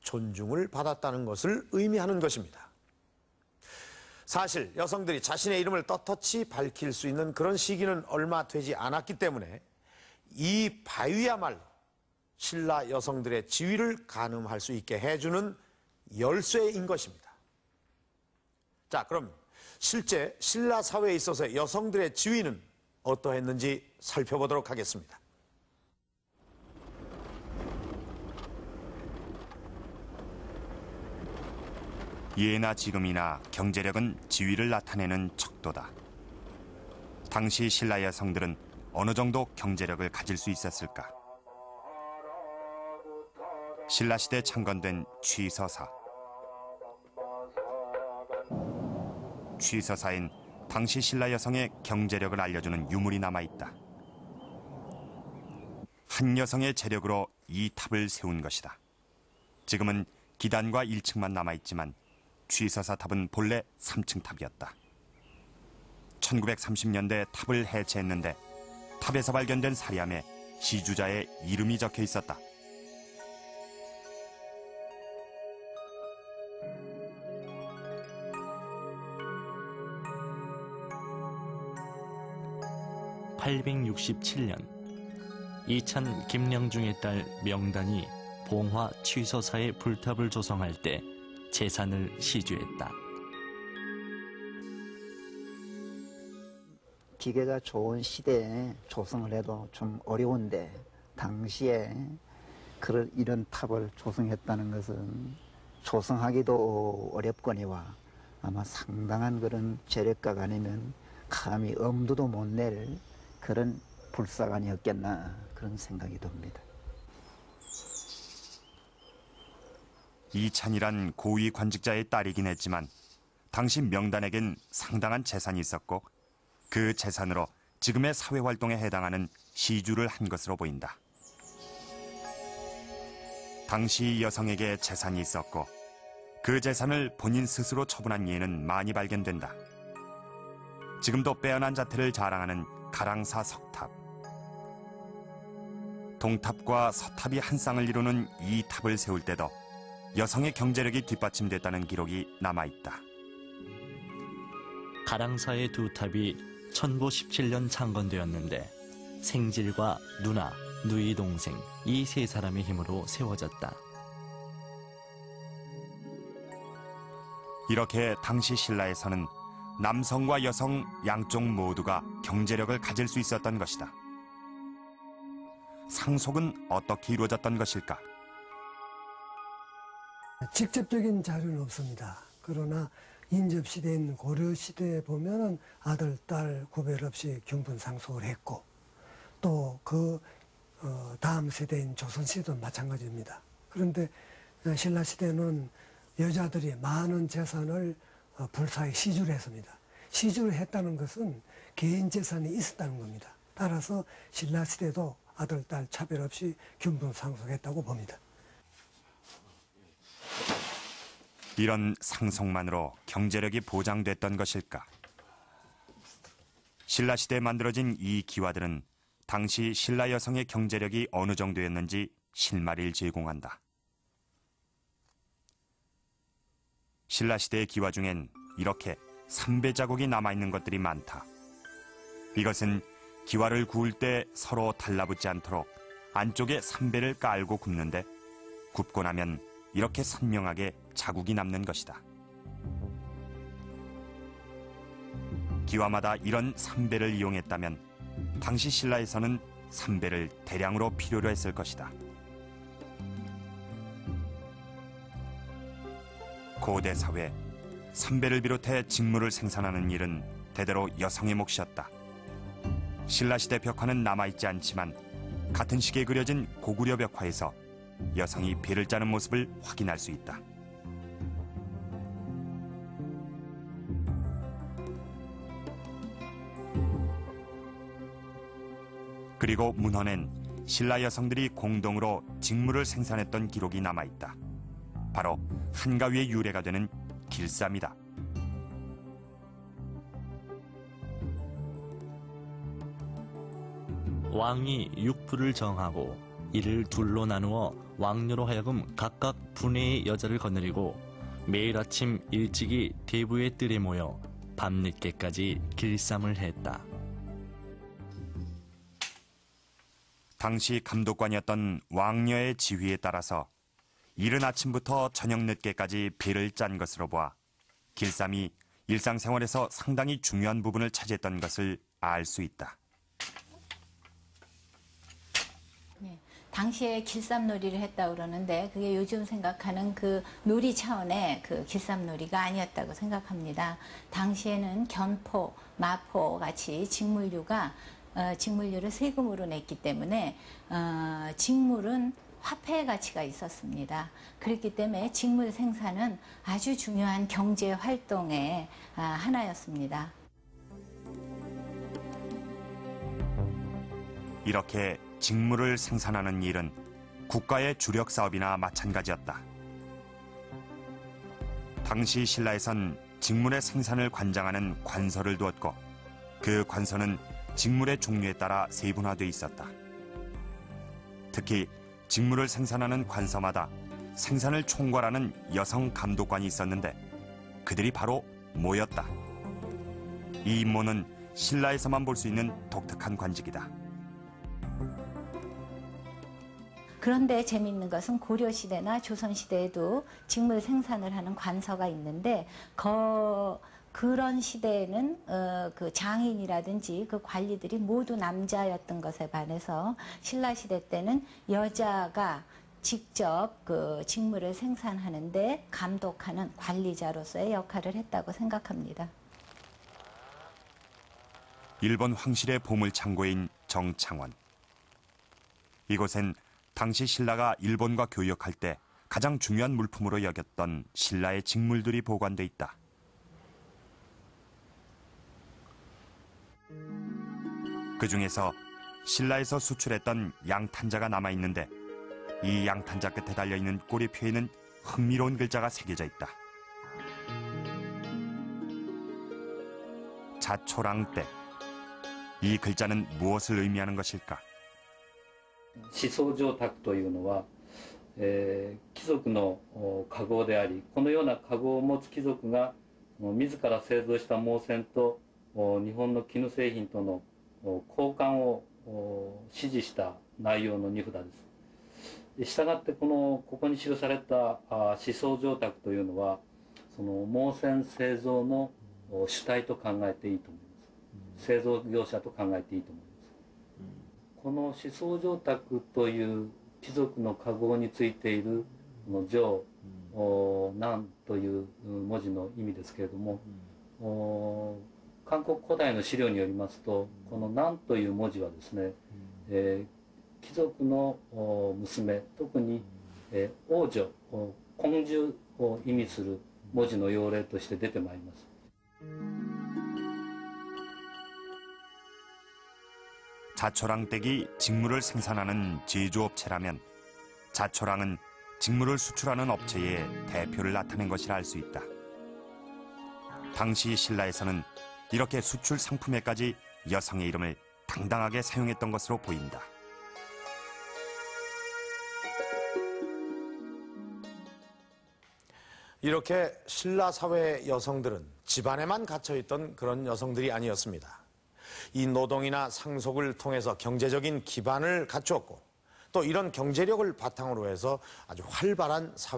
존중을 받았다는 것을 의미하는 것입니다. 사실 여성들이 자신의 이름을 떳떳이 밝힐 수 있는 그런 시기는 얼마 되지 않았기 때문에 이 바위야말로 신라 여성들의 지위를 가늠할 수 있게 해주는 열쇠인 것입니다. 자, 그럼 실제 신라 사회에 있어서 여성들의 지위는 어떠했는지 살펴보도록 하겠습니다. 예나 지금이나 경제력은 지위를 나타내는 척도다. 당시 신라 여성들은 어느 정도 경제력을 가질 수 있었을까? 신라시대 창건된 취서사. 취서사엔 당시 신라 여성의 경제력을 알려주는 유물이 남아있다. 한 여성의 재력으로 이 탑을 세운 것이다. 지금은 기단과 1층만 남아있지만 취서사 탑은 본래 3층 탑이었다. 1930년대 탑을 해체했는데 탑에서 발견된 사리함에 시주자의 이름이 적혀 있었다. (867년) 이찬 김령중의 딸 명단이 봉화 취서사의 불탑을 조성할 때 재산을 시주했다. 기계가 좋은 시대에 조성을 해도 좀 어려운데 당시에 이런 탑을 조성했다는 것은 조성하기도 어렵거니와 아마 상당한 그런 재력가가 아니면 감히 엄두도 못 낼 그런 불사관이었겠나 그런 생각이 듭니다. 이찬이란 고위 관직자의 딸이긴 했지만 당시 명단에겐 상당한 재산이 있었고 그 재산으로 지금의 사회활동에 해당하는 시주를 한 것으로 보인다. 당시 여성에게 재산이 있었고 그 재산을 본인 스스로 처분한 예는 많이 발견된다. 지금도 빼어난 자태를 자랑하는 가랑사 석탑. 동탑과 서탑이 한 쌍을 이루는 이 탑을 세울 때도 여성의 경제력이 뒷받침됐다는 기록이 남아있다. 가랑사의 두 탑이 천보 17년 창건되었는데 생질과 누나, 누이 동생 이 세 사람의 힘으로 세워졌다. 이렇게 당시 신라에서는 남성과 여성 양쪽 모두가 경제력을 가질 수 있었던 것이다. 상속은 어떻게 이루어졌던 것일까? 직접적인 자료는 없습니다. 그러나 인접시대인 고려시대에 보면은 아들, 딸 구별 없이 균분상속을 했고 또 그 다음 세대인 조선시대도 마찬가지입니다. 그런데 신라시대는 여자들이 많은 재산을 불사에 시주를 했습니다. 시주를 했다는 것은 개인 재산이 있었다는 겁니다. 따라서 신라시대도 아들, 딸 차별 없이 균분상속했다고 봅니다. 이런 상속만으로 경제력이 보장됐던 것일까? 신라시대에 만들어진 이 기와들은 당시 신라 여성의 경제력이 어느 정도였는지 실마리를 제공한다. 신라시대의 기와 중엔 이렇게 삼배 자국이 남아있는 것들이 많다. 이것은 기와를 구울 때 서로 달라붙지 않도록 안쪽에 삼배를 깔고 굽는데 굽고 나면 이렇게 선명하게 자국이 남는 것이다. 기와마다 이런 삼배를 이용했다면 당시 신라에서는 삼배를 대량으로 필요로 했을 것이다. 고대 사회, 삼배를 비롯해 직물을 생산하는 일은 대대로 여성의 몫이었다. 신라시대 벽화는 남아있지 않지만 같은 시기에 그려진 고구려 벽화에서 여성이 배를 짜는 모습을 확인할 수 있다. 그리고 문헌엔 신라 여성들이 공동으로 직물을 생산했던 기록이 남아있다. 바로 한가위의 유래가 되는 길쌈이다. 왕이 육부를 정하고 이를 둘로 나누어 왕녀로 하여금 각각 분해의 여자를 거느리고 매일 아침 일찍이 대부의 뜰에 모여 밤늦게까지 길쌈을 했다. 당시 감독관이었던 왕녀의 지휘에 따라서 이른 아침부터 저녁 늦게까지 배를 짠 것으로 보아 길쌈이 일상생활에서 상당히 중요한 부분을 차지했던 것을 알 수 있다. 당시에 길쌈놀이를 했다고 그러는데 그게 요즘 생각하는 그 놀이 차원의 그 길쌈놀이가 아니었다고 생각합니다. 당시에는 견포, 마포 같이 직물류를 세금으로 냈기 때문에 직물은 화폐의 가치가 있었습니다. 그렇기 때문에 직물 생산은 아주 중요한 경제 활동의 하나였습니다. 이렇게 직물을 생산하는 일은 국가의 주력 사업이나 마찬가지였다. 당시 신라에선 직물의 생산을 관장하는 관서를 두었고 그 관서는 직물의 종류에 따라 세분화돼 있었다. 특히 직물을 생산하는 관서마다 생산을 총괄하는 여성 감독관이 있었는데 그들이 바로 모였다. 이 임무는 신라에서만 볼 수 있는 독특한 관직이다. 그런데 재미있는 것은 고려시대나 조선시대에도 직물 생산을 하는 관서가 있는데 그런 시대에는 그 장인이라든지 그 관리들이 모두 남자였던 것에 반해서 신라시대 때는 여자가 직접 그 직물을 생산하는데 감독하는 관리자로서의 역할을 했다고 생각합니다. 일본 황실의 보물창고인 정창원. 이곳엔 당시 신라가 일본과 교역할 때 가장 중요한 물품으로 여겼던 신라의 직물들이 보관돼 있다. 그 중에서 신라에서 수출했던 양탄자가 남아있는데 이 양탄자 끝에 달려있는 꼬리표에는 흥미로운 글자가 새겨져 있다. 자초랑떼. 이 글자는 무엇을 의미하는 것일까? 思想上卓というのは、貴族の家号であり、このような家号を持つ貴族が自ら製造した毛線と日本の絹製品との交換を指示した内容の荷札です。したがってここに記された思想上卓というのは、その毛線製造の主体と考えていいと思います。製造業者と考えていいと思います。この思想上卓という貴族の家号についている上、南という文字の意味ですけれども、韓国古代の資料によりますと、この南という文字はですね、貴族の娘、特に王女、公主を意味する文字の用例として出てまいります。 자초랑댁이 직물을 생산하는 제조업체라면 자초랑은 직물을 수출하는 업체의 대표를 나타낸 것이라 알 수 있다. 당시 신라에서는 이렇게 수출 상품에까지 여성의 이름을 당당하게 사용했던 것으로 보인다. 이렇게 신라 사회의 여성들은 집안에만 갇혀있던 그런 여성들이 아니었습니다. 이 노동이나 상속을 통해서 경제적인 기반을 갖추었고 또 이런 경제력을 바탕으로 해서 아주 활발한 사회